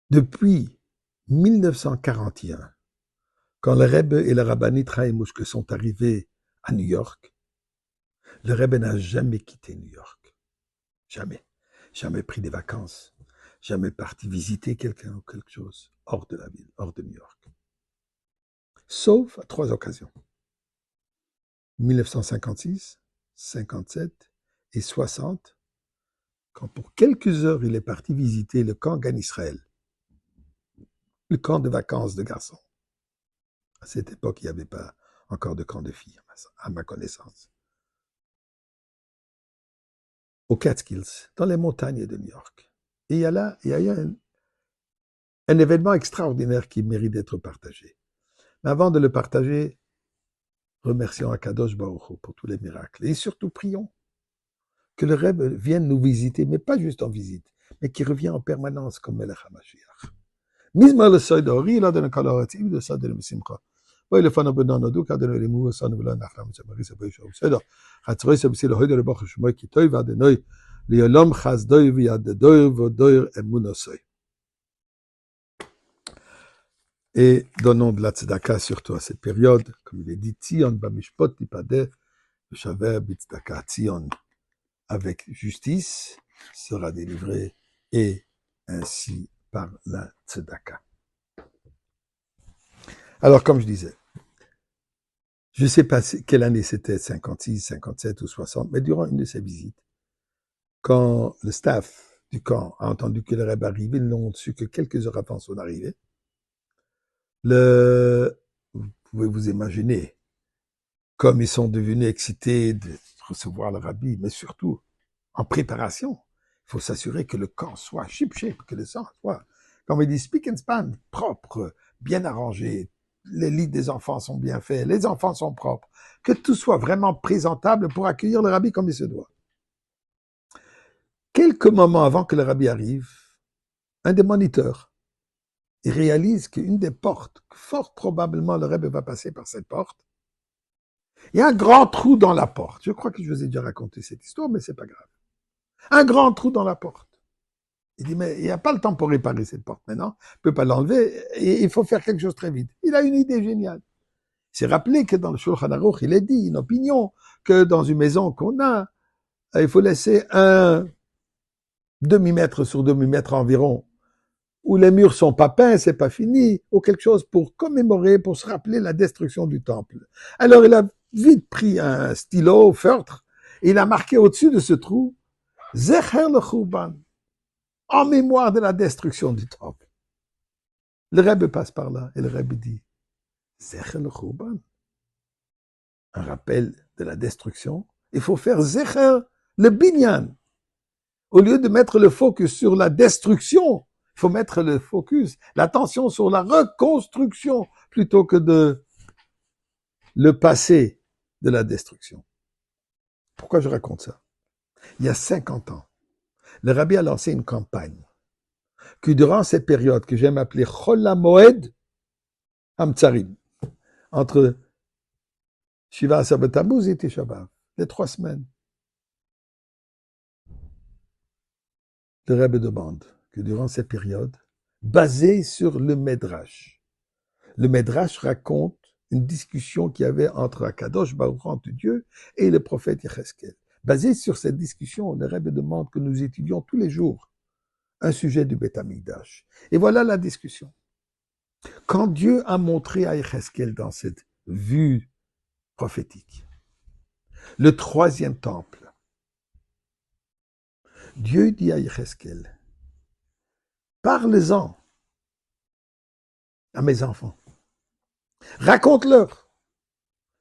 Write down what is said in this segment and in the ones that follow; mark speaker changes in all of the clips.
Speaker 1: Depuis 1941, quand le Rebbe et le Rabbani Chaim Mushke sont arrivés à New York, le Rebbe n'a jamais quitté New York. Jamais. Jamais pris des vacances. Jamais parti visiter quelqu'un ou quelque chose hors de la ville, hors de New York. Sauf à 3 occasions. 1956, 57 et 60, quand pour quelques heures il est parti visiter le camp Gan Israël, le camp de vacances de garçons. À cette époque, il n'y avait pas encore de camp de filles, à ma connaissance. Aux Catskills, dans les montagnes de New York. Et il y a eu un événement extraordinaire qui mérite d'être partagé. Mais avant de le partager, remercions Akadosh Baruch Hu pour tous les miracles. Et surtout, prions que le Rebbe vienne nous visiter, mais pas juste en visite, mais qui revient en permanence comme Melech HaMashiach. Mizmar le soy d'Ori, là, de la colorative, de ça, de la Simcha. Oui, le fan abonant nous, car de le mou, ça nous l'a nachlam, c'est Marie, c'est pas chaud. C'est là. Hatzroy, c'est aussi le hoy de le bach, je moi qui toy, va de noy, l'yolom chas doy, via de doy, vodoy, emunosoy. Et donnons de la tzedaka surtout à cette période, comme il est dit, Tzion, bamishpot, tipade, shaver, bitzdaka, Tzion, avec justice, sera délivré, et ainsi par la tzedaka. Alors, comme je disais, je ne sais pas quelle année c'était, 56, 57 ou 60, mais durant une de ces visites, quand le staff du camp a entendu que le Rebbe arrivait, ils n'ont su que quelques heures avant son arrivée. Vous pouvez vous imaginer comme ils sont devenus excités de recevoir le Rabbi, mais surtout en préparation. Il faut s'assurer que le camp soit chip-chip, que le sang soit, comme il dit, speak and span, propre, bien arrangé. Les lits des enfants sont bien faits, les enfants sont propres, que tout soit vraiment présentable pour accueillir le Rabbi comme il se doit. Quelques moments avant que le Rabbi arrive, un des moniteurs, il réalise qu'une des portes, fort probablement le Rabbi va passer par cette porte, il y a un grand trou dans la porte. Je crois que je vous ai déjà raconté cette histoire, mais c'est pas grave. Un grand trou dans la porte. Il dit, mais il n'y a pas le temps pour réparer cette porte maintenant. Il ne peut pas l'enlever et il faut faire quelque chose très vite. Il a une idée géniale. Il s'est rappelé que dans le Shulchan Aruch, il est dit, une opinion, que dans une maison qu'on a, il faut laisser un demi-mètre sur demi-mètre environ, où les murs sont pas peints, c'est pas fini, ou quelque chose pour commémorer, pour se rappeler la destruction du temple. Alors il a vite pris un stylo, feutre, et il a marqué au-dessus de ce trou, Zecher le Churban, en mémoire de la destruction du temple. Le Rebbe passe par là, et le Rebbe dit, Zecher le Churban, un rappel de la destruction, il faut faire Zecher le Binyan. Au lieu de mettre le focus sur la destruction, il faut mettre le focus, l'attention sur la reconstruction, plutôt que de le passé de la destruction. Pourquoi je raconte ça? Il y a 50 ans, le Rabbi a lancé une campagne que durant cette période que j'aime appeler Chol HaMoed Hamtzarim, entre Shiva Asar B'Tammuz et Tisha B'Av, les 3 semaines, le Rabbi demande que durant cette période, basée sur le Medrash raconte une discussion qu'il y avait entre Akadosh Baruch Hu, entre Dieu, et le prophète Yecheskel. Basé sur cette discussion, le Rebbe demande que nous étudions tous les jours un sujet du Beth Amikdash. Et voilà la discussion. Quand Dieu a montré à Yecheskel dans cette vue prophétique, le 3e temple, Dieu dit à Yecheskel, parlez-en à mes enfants. Raconte-leur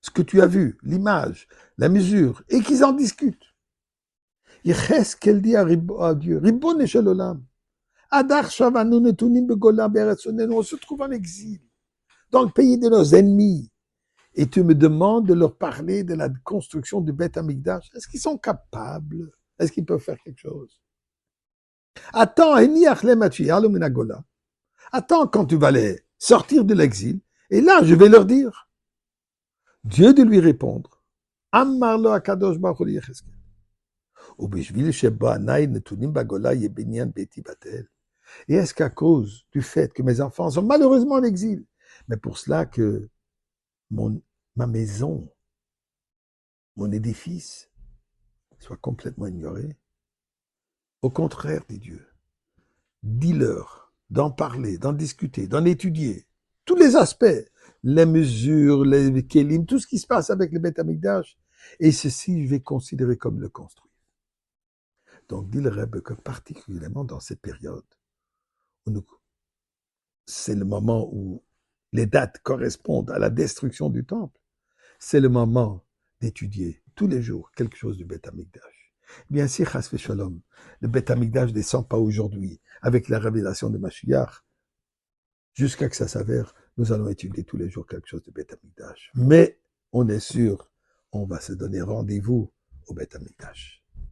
Speaker 1: ce que tu as vu, l'image, la mesure, et qu'ils en discutent. Yecheskel dit à Dieu, Ribbon Shel Olam, Adar Shavanu Netunim Begola Beretz Onenu, on se trouve en exil, dans le pays de nos ennemis, et tu me demandes de leur parler de la construction du Beth Amikdash. Est-ce qu'ils sont capables? Est-ce qu'ils peuvent faire quelque chose? Attends, attends quand tu vas les sortir de l'exil, et là je vais leur dire. Dieu de lui répondre, Ammarlo Akadosh Baruch Hu Yecheskel. ובשביל שבעיניי נתונים בגולה יהיה בניין ביתי בטל. Et est-ce qu'à cause du fait que mes enfants sont malheureusement en exil, mais pour cela que ma maison, mon édifice soit complètement ignoré? Au contraire, dit Dieu, dis-leur d'en parler, d'en discuter, d'en étudier, tous les aspects, les mesures, les kélim, tout ce qui se passe avec le Beth Amikdash, et ceci, je vais considérer comme le construire. Donc, dit le Rebbe que particulièrement dans cette période, c'est le moment où les dates correspondent à la destruction du temple, c'est le moment d'étudier tous les jours quelque chose du Beth Amikdash. Bien si, chas v'shalom, le Beth Amikdash ne descend pas aujourd'hui avec la révélation de Mashiach, jusqu'à que ça s'avère, nous allons étudier tous les jours quelque chose du Beth Amikdash. Mais on est sûr, on va se donner rendez-vous au Beth Amikdash.